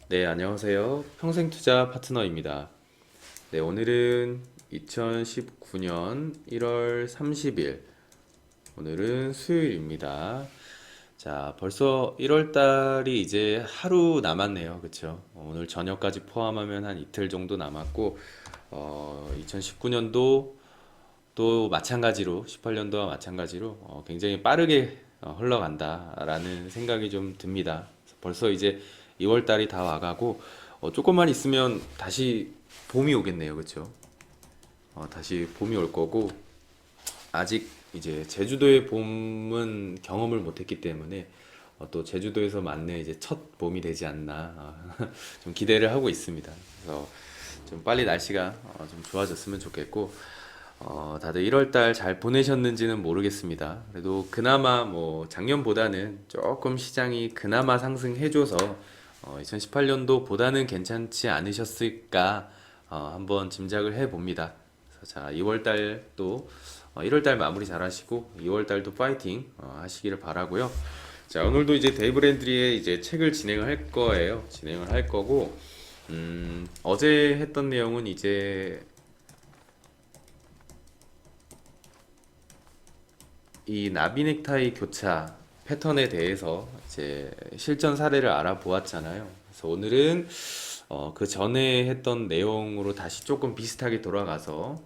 네, 안녕하세요. 평생투자 파트너입니다. 네, 오늘은 2019년 1월 30일, 오늘은 수요일입니다. 자, 벌써 1월 달이 이제 하루 남았네요. 그쵸? 오늘 저녁까지 포함하면 한 이틀 정도 남았고, 2019년도 또 마찬가지로, 18년도와 마찬가지로 굉장히 빠르게 흘러간다라는 생각이 좀 듭니다. 벌써 이제 2월 달이 다 와가고, 조금만 있으면 다시 봄이 오겠네요. 그쵸? 다시 봄이 올 거고, 아직 이제 제주도의 봄은 경험을 못했기 때문에 또 제주도에서 맞는 이제 첫 봄이 되지 않나 좀 기대를 하고 있습니다. 그래서 좀 빨리 날씨가 좀 좋아졌으면 좋겠고 다들 1월 달 잘 보내셨는지는 모르겠습니다. 그래도 그나마 뭐 작년보다는 조금 시장이 그나마 상승해줘서 2018년도보다는 괜찮지 않으셨을까 한번 짐작을 해봅니다. 그래서 자, 2월 달도 1월 달 마무리 잘 하시고 2월 달도 파이팅 하시기를 바라고요. 자, 오늘도 이제 데이브 랜드리의 이제 책을 진행을 할 거예요. 진행을 할 거고 어제 했던 내용은 이제 이 나비 넥타이 교차 패턴에 대해서 이제 실전 사례를 알아보았잖아요. 그래서 오늘은 그 전에 했던 내용으로 다시 조금 비슷하게 돌아가서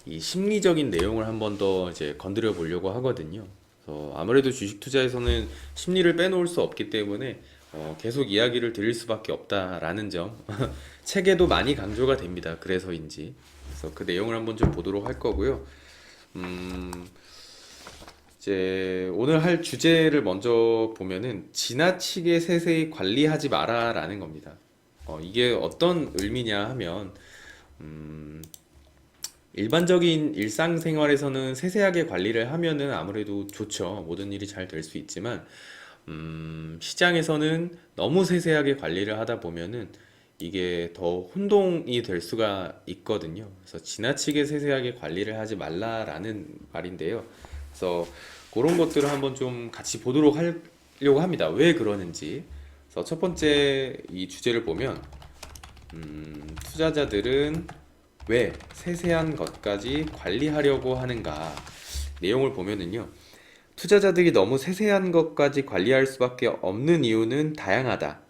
이 심리적인 내용을 한번 더 이제 건드려 보려고 하거든요. 그래서 아무래도 주식 투자에서는 심리를 빼놓을 수 없기 때문에 계속 이야기를 드릴 수밖에 없다라는 점 책에도 많이 강조가 됩니다. 그래서인지. 그래서 그 내용을 한번 좀 보도록 할 거고요. 음, 이제 오늘 할 주제를 먼저 보면은 지나치게 세세히 관리하지 마라라는 겁니다. 이게 어떤 의미냐 하면 일반적인 일상생활에서는 세세하게 관리를 하면은 아무래도 좋죠. 모든 일이 잘 될 수 있지만 시장에서는 너무 세세하게 관리를 하다 보면은 이게 더 혼동이 될 수가 있거든요. 그래서 지나치게 세세하게 관리를 하지 말라라는 말인데요. 그래서 그런 것들을 한번 좀 같이 보도록 하려고 합니다. 왜 그러는지. 그래서 첫 번째 이 주제를 보면 투자자들은 왜 세세한 것까지 관리하려고 하는가? 내용을 보면은요. 투자자들이 너무 세세한 것까지 관리할 수밖에 없는 이유는 다양하다.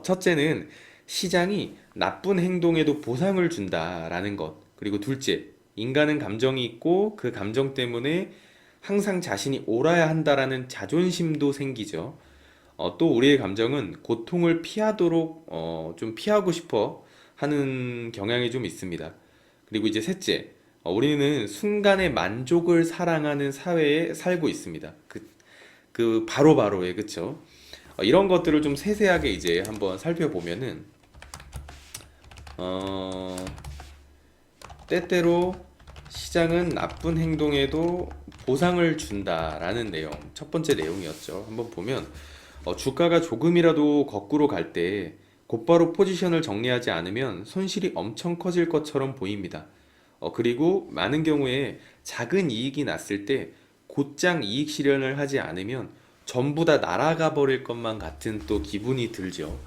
첫째는 시장이 나쁜 행동에도 보상을 준다라는 것. 그리고 둘째, 인간은 감정이 있고 그 감정 때문에 항상 자신이 옳아야 한다라는 자존심도 생기죠. 또 우리의 감정은 고통을 피하도록 좀 피하고 싶어 하는 경향이 좀 있습니다. 그리고 이제 셋째, 우리는 순간의 만족을 사랑하는 사회에 살고 있습니다. 그 바로바로의 그쵸? 이런 것들을 좀 세세하게 이제 한번 살펴보면은 어, 때때로 시장은 나쁜 행동에도 보상을 준다라는 내용, 첫 번째 내용이었죠. 한번 보면 주가가 조금이라도 거꾸로 갈 때 곧바로 포지션을 정리하지 않으면 손실이 엄청 커질 것처럼 보입니다. 그리고 많은 경우에 작은 이익이 났을 때 곧장 이익 실현을 하지 않으면 전부 다 날아가 버릴 것만 같은 또 기분이 들죠.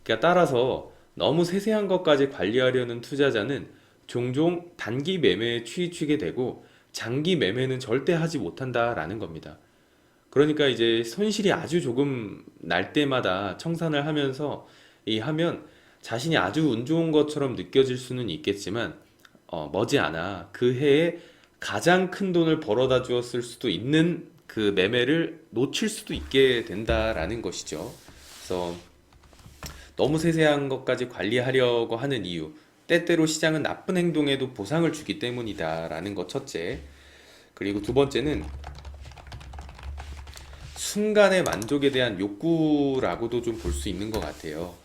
그러니까 따라서 너무 세세한 것까지 관리하려는 투자자는 종종 단기 매매에 치이게 되고 장기 매매는 절대 하지 못한다라는 겁니다. 그러니까 이제 손실이 아주 조금 날 때마다 청산을 하면서 이 하면 자신이 아주 운 좋은 것처럼 느껴질 수는 있겠지만 머지않아 그 해에 가장 큰 돈을 벌어다 주었을 수도 있는 그 매매를 놓칠 수도 있게 된다라는 것이죠. 그래서 너무 세세한 것까지 관리하려고 하는 이유, 때때로 시장은 나쁜 행동에도 보상을 주기 때문이다라는 것 첫째. 그리고 두 번째는 순간의 만족에 대한 욕구라고도 좀 볼 수 있는 것 같아요.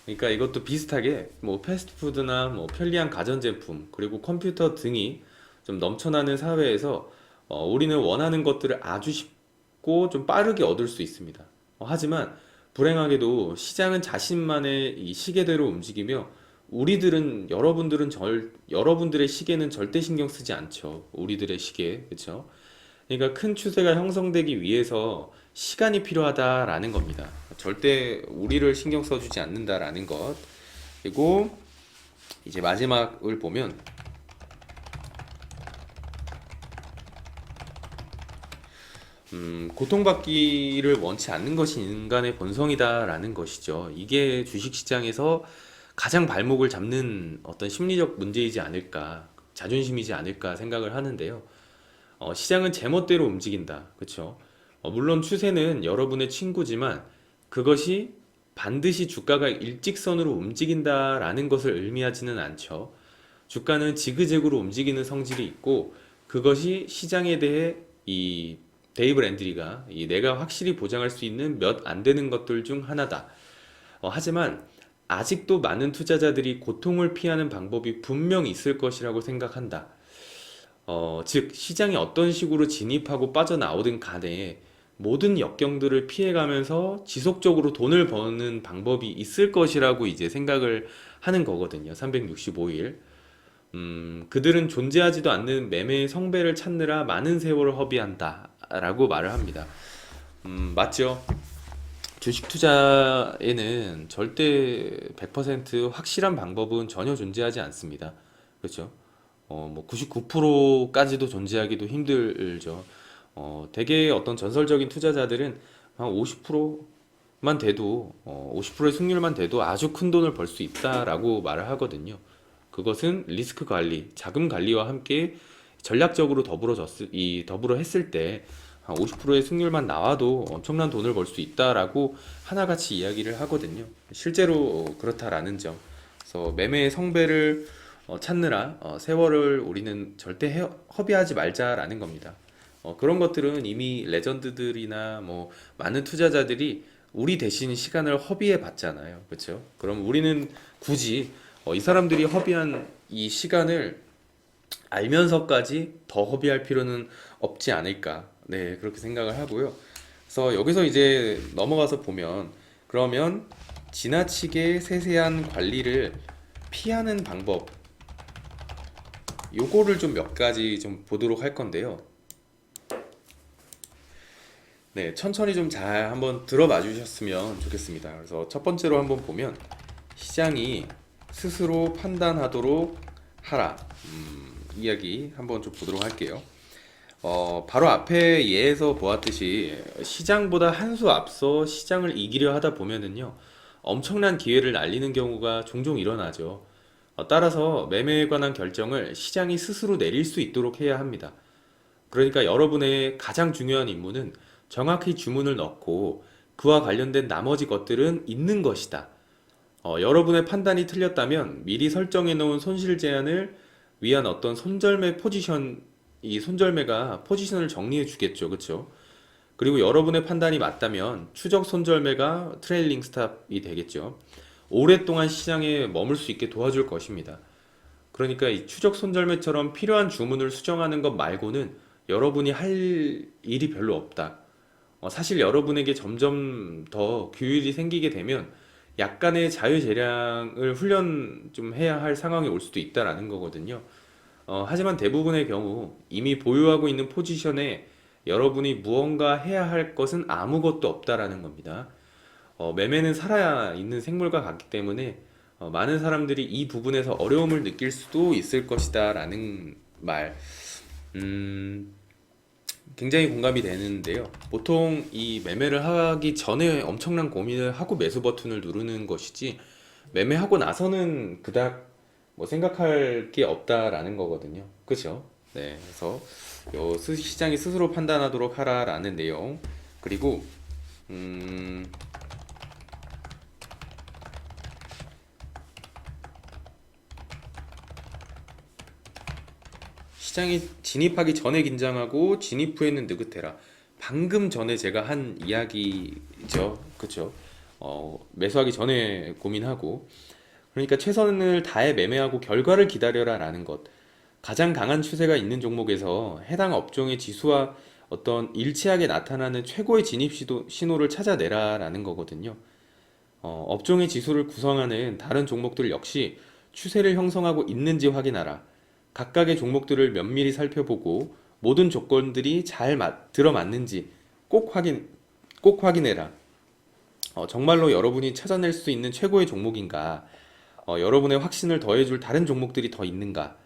그러니까 이것도 비슷하게 뭐 패스트푸드나 뭐 편리한 가전제품 그리고 컴퓨터 등이 좀 넘쳐나는 사회에서 우리는 원하는 것들을 아주 쉽고 좀 빠르게 얻을 수 있습니다. 하지만 불행하게도 시장은 자신만의 이 시계대로 움직이며 여러분들의 시계는 절대 신경 쓰지 않죠. 우리들의 시계, 그렇죠? 그러니까 큰 추세가 형성되기 위해서 시간이 필요하다라는 겁니다. 절대 우리를 신경 써주지 않는다라는 것. 그리고 이제 마지막을 보면 고통받기를 원치 않는 것이 인간의 본성이다라는 것이죠. 이게 주식시장에서 가장 발목을 잡는 어떤 심리적 문제이지 않을까, 자존심이지 않을까 생각을 하는데요. 시장은 제멋대로 움직인다. 그렇죠? 물론 추세는 여러분의 친구지만 그것이 반드시 주가가 일직선으로 움직인다라는 것을 의미하지는 않죠. 주가는 지그재그로 움직이는 성질이 있고 그것이 시장에 대해 이 데이브 랜드리가 내가 확실히 보장할 수 있는 몇 안 되는 것들 중 하나다. 하지만 아직도 많은 투자자들이 고통을 피하는 방법이 분명 있을 것이라고 생각한다. 즉 시장이 어떤 식으로 진입하고 빠져나오든 간에 모든 역경들을 피해가면서 지속적으로 돈을 버는 방법이 있을 것이라고 이제 생각을 하는 거거든요. 365일. 그들은 존재하지도 않는 매매의 성배를 찾느라 많은 세월을 허비한다. 라고 말을 합니다. 맞죠? 주식 투자에는 절대 100% 확실한 방법은 전혀 존재하지 않습니다. 그렇죠? 뭐 99%까지도 존재하기도 힘들죠. 대개 어떤 전설적인 투자자들은 한 50%만 돼도, 50%의 승률만 돼도 아주 큰 돈을 벌 수 있다라고 말을 하거든요. 그것은 리스크 관리, 자금 관리와 함께 전략적으로 더불어 했을 때 한 50%의 승률만 나와도 엄청난 돈을 벌 수 있다라고 하나같이 이야기를 하거든요. 실제로 그렇다라는 점. 그래서 매매의 성배를 찾느라 세월을 우리는 절대 허비하지 말자라는 겁니다. 그런 것들은 이미 레전드들이나 뭐 많은 투자자들이 우리 대신 시간을 허비해 봤잖아요. 그렇죠? 그럼 우리는 굳이 이 사람들이 허비한 이 시간을 알면서까지 더 허비할 필요는 없지 않을까. 네, 그렇게 생각을 하고요. 그래서 여기서 이제 넘어가서 보면 그러면 지나치게 세세한 관리를 피하는 방법 요거를 좀 몇 가지 좀 보도록 할 건데요. 네, 천천히 좀 잘 한번 들어봐 주셨으면 좋겠습니다. 그래서 첫 번째로 한번 보면 시장이 스스로 판단하도록 하라. 이야기 한번 좀 보도록 할게요. 바로 앞에 예에서 보았듯이 시장보다 한 수 앞서 시장을 이기려 하다 보면은요, 엄청난 기회를 날리는 경우가 종종 일어나죠. 따라서 매매에 관한 결정을 시장이 스스로 내릴 수 있도록 해야 합니다. 그러니까 여러분의 가장 중요한 임무는 정확히 주문을 넣고 그와 관련된 나머지 것들은 있는 것이다. 여러분의 판단이 틀렸다면 미리 설정해 놓은 손실 제한을 위한 어떤 손절매 포지션, 이 손절매가 포지션을 정리해 주겠죠. 그렇죠? 그리고 여러분의 판단이 맞다면 추적 손절매가 트레일링 스탑이 되겠죠. 오랫동안 시장에 머물 수 있게 도와줄 것입니다. 그러니까 이 추적 손절매처럼 필요한 주문을 수정하는 것 말고는 여러분이 할 일이 별로 없다. 사실 여러분에게 점점 더 규율이 생기게 되면 약간의 자유 재량을 훈련 좀 해야 할 상황이 올 수도 있다라는 거거든요. 하지만 대부분의 경우 이미 보유하고 있는 포지션에 여러분이 무언가 해야 할 것은 아무것도 없다라는 겁니다. 매매는 살아야 있는 생물과 같기 때문에 많은 사람들이 이 부분에서 어려움을 느낄 수도 있을 것이다라는 말, 굉장히 공감이 되는데요. 보통 이 매매를 하기 전에 엄청난 고민을 하고 매수 버튼을 누르는 것이지 매매하고 나서는 그닥 뭐 생각할 게 없다라는 거거든요. 그죠? 네, 그래서 시장이 스스로 판단하도록 하라라는 내용. 그리고 시장이 진입하기 전에 긴장하고 진입 후에는 느긋해라. 방금 전에 제가 한 이야기죠. 그쵸? 매수하기 전에 고민하고 그러니까 최선을 다해 매매하고 결과를 기다려라라는 것. 가장 강한 추세가 있는 종목에서 해당 업종의 지수와 어떤 일치하게 나타나는 최고의 진입 신호를 찾아내라라는 거거든요. 업종의 지수를 구성하는 다른 종목들 역시 추세를 형성하고 있는지 확인하라. 각각의 종목들을 면밀히 살펴보고 모든 조건들이 잘 들어맞는지 꼭 꼭 확인해라. 정말로 여러분이 찾아낼 수 있는 최고의 종목인가? 여러분의 확신을 더해줄 다른 종목들이 더 있는가?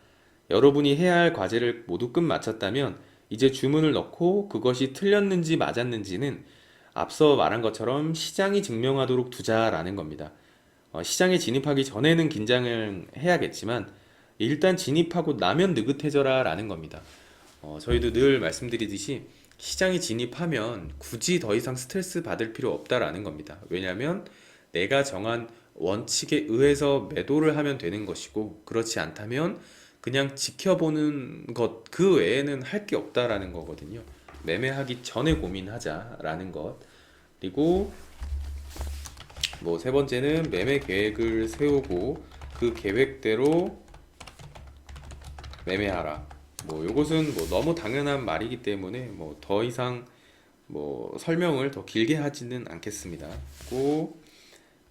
여러분이 해야 할 과제를 모두 끝마쳤다면 이제 주문을 넣고 그것이 틀렸는지 맞았는지는 앞서 말한 것처럼 시장이 증명하도록 두자라는 겁니다. 시장에 진입하기 전에는 긴장을 해야겠지만 일단 진입하고 나면 느긋해져라라는 겁니다. 저희도 늘 말씀드리듯이 시장에 진입하면 굳이 더 이상 스트레스 받을 필요 없다라는 겁니다. 왜냐하면 내가 정한 원칙에 의해서 매도를 하면 되는 것이고 그렇지 않다면 그냥 지켜보는 것 그 외에는 할 게 없다라는 거거든요. 매매하기 전에 고민하자라는 것. 그리고 뭐 세 번째는 매매 계획을 세우고 그 계획대로 매매하라. 뭐 요것은 뭐 너무 당연한 말이기 때문에 뭐 더 이상 뭐 설명을 더 길게 하지는 않겠습니다. 꼭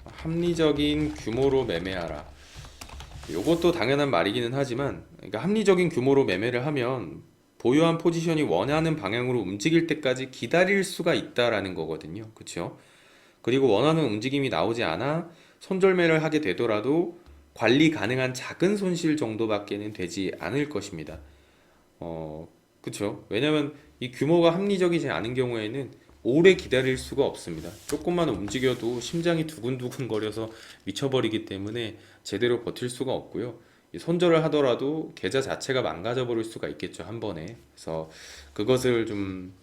합리적인 규모로 매매하라. 요것도 당연한 말이기는 하지만 그러니까 합리적인 규모로 매매를 하면 보유한 포지션이 원하는 방향으로 움직일 때까지 기다릴 수가 있다라는 거거든요. 그렇죠? 그리고 원하는 움직임이 나오지 않아 손절매를 하게 되더라도 관리 가능한 작은 손실 정도밖에는 되지 않을 것입니다. 그쵸? 왜냐면 이 규모가 합리적이지 않은 경우에는 오래 기다릴 수가 없습니다. 조금만 움직여도 심장이 두근두근 거려서 미쳐버리기 때문에 제대로 버틸 수가 없고요. 이 손절을 하더라도 계좌 자체가 망가져 버릴 수가 있겠죠, 한 번에. 그래서 그것을 좀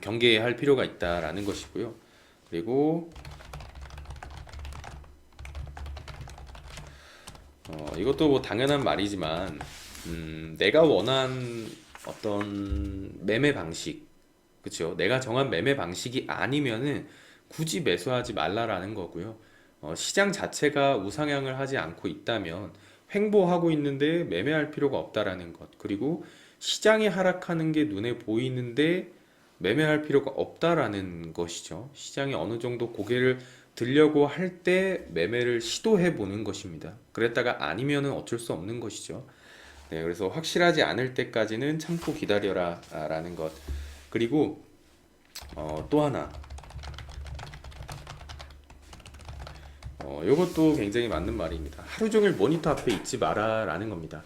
경계할 필요가 있다라는 것이고요. 그리고 이것도 뭐 당연한 말이지만 내가 원한 어떤 매매 방식, 그쵸? 내가 정한 매매 방식이 아니면은 굳이 매수하지 말라라는 거고요. 시장 자체가 우상향을 하지 않고 있다면 횡보하고 있는데 매매할 필요가 없다라는 것. 그리고 시장이 하락하는 게 눈에 보이는데 매매할 필요가 없다라는 것이죠. 시장이 어느 정도 고개를 들려고 할 때 매매를 시도해 보는 것입니다. 그랬다가 아니면은 어쩔 수 없는 것이죠. 네, 그래서 확실하지 않을 때까지는 참고 기다려라 라는 것. 그리고 또 하나, 이것도 굉장히 맞는 말입니다. 하루 종일 모니터 앞에 있지 마라 라는 겁니다.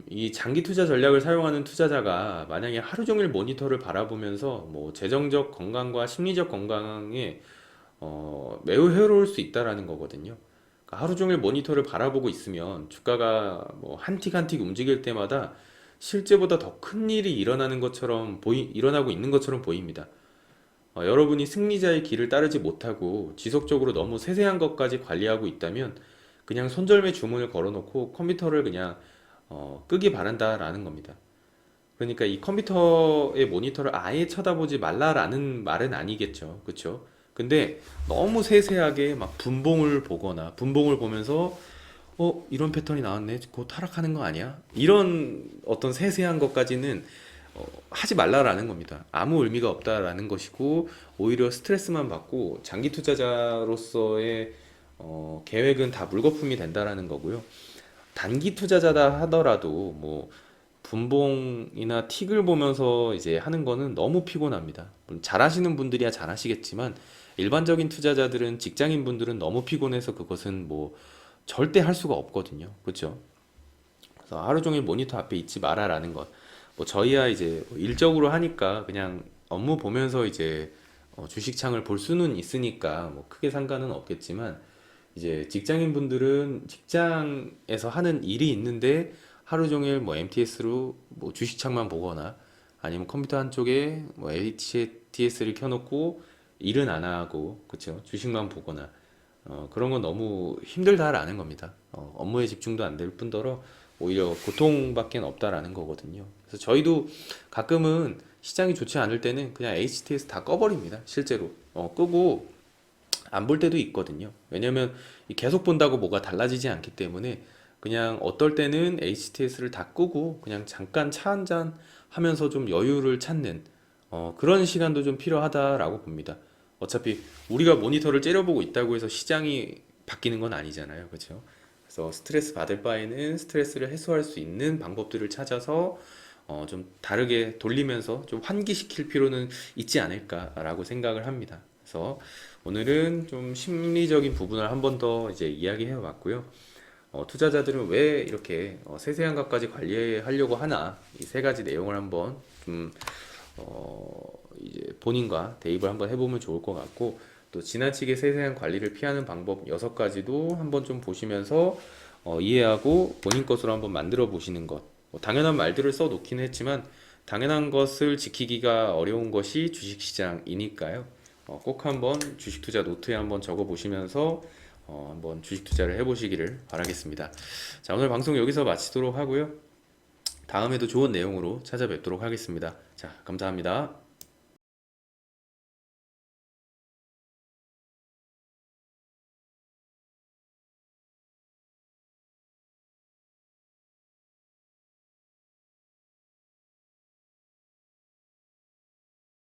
이 장기 투자 전략을 사용하는 투자자가 만약에 하루 종일 모니터를 바라보면서 뭐 재정적 건강과 심리적 건강에 매우 해로울 수 있다라는 거거든요. 그러니까 하루 종일 모니터를 바라보고 있으면 주가가 뭐 한 틱 한 틱 움직일 때마다 실제보다 더 큰 일이 일어나는 것처럼 일어나고 있는 것처럼 보입니다. 여러분이 승리자의 길을 따르지 못하고 지속적으로 너무 세세한 것까지 관리하고 있다면 그냥 손절매 주문을 걸어놓고 컴퓨터를 그냥 끄기 바란다라는 겁니다. 그러니까 이 컴퓨터의 모니터를 아예 쳐다보지 말라라는 말은 아니겠죠. 그렇죠? 근데 너무 세세하게 막 분봉을 보거나 분봉을 보면서 이런 패턴이 나왔네. 곧 하락하는 거 아니야? 이런 어떤 세세한 것까지는 하지 말라라는 겁니다. 아무 의미가 없다라는 것이고 오히려 스트레스만 받고 장기 투자자로서의 계획은 다 물거품이 된다라는 거고요. 단기 투자자다 하더라도 뭐 분봉이나 틱을 보면서 이제 하는 거는 너무 피곤합니다. 물론 잘하시는 분들이야 잘하시겠지만 일반적인 투자자들은 직장인 분들은 너무 피곤해서 그것은 뭐 절대 할 수가 없거든요. 그렇죠? 그래서 하루 종일 모니터 앞에 있지 마라라는 것. 뭐 저희야 이제 일적으로 하니까 그냥 업무 보면서 이제 주식창을 볼 수는 있으니까 뭐 크게 상관은 없겠지만 이제 직장인 분들은 직장에서 하는 일이 있는데 하루 종일 뭐 MTS로 뭐 주식창만 보거나 아니면 컴퓨터 한쪽에 뭐 HTS를 켜놓고 일은 안 하고 그쵸 주식만 보거나 그런 건 너무 힘들다라는 겁니다. 업무에 집중도 안 될 뿐더러 오히려 고통밖에 없다라는 거거든요. 그래서 저희도 가끔은 시장이 좋지 않을 때는 그냥 HTS 다 꺼버립니다. 실제로 끄고 안 볼 때도 있거든요. 왜냐면 계속 본다고 뭐가 달라지지 않기 때문에 그냥 어떨 때는 HTS를 다 끄고 그냥 잠깐 차 한잔 하면서 좀 여유를 찾는 그런 시간도 좀 필요하다라고 봅니다. 어차피 우리가 모니터를 째려보고 있다고 해서 시장이 바뀌는 건 아니잖아요. 그렇죠? 그래서 스트레스 받을 바에는 스트레스를 해소할 수 있는 방법들을 찾아서 좀 다르게 돌리면서 좀 환기시킬 필요는 있지 않을까라고 생각을 합니다. 그래서 오늘은 좀 심리적인 부분을 한 번 더 이제 이야기해 봤고요. 투자자들은 왜 이렇게 세세한 것까지 관리하려고 하나, 이 세 가지 내용을 한번 좀 이제 본인과 대입을 한번 해보면 좋을 것 같고, 또 지나치게 세세한 관리를 피하는 방법 6가지도 한번 좀 보시면서 이해하고 본인 것으로 한번 만들어 보시는 것. 당연한 말들을 써 놓기는 했지만 당연한 것을 지키기가 어려운 것이 주식시장이니까요. 꼭 한번 주식 투자 노트에 한번 적어 보시면서 한번 주식 투자를 해보시기를 바라겠습니다. 자, 오늘 방송 여기서 마치도록 하고요. 다음에도 좋은 내용으로 찾아뵙도록 하겠습니다. 자, 감사합니다.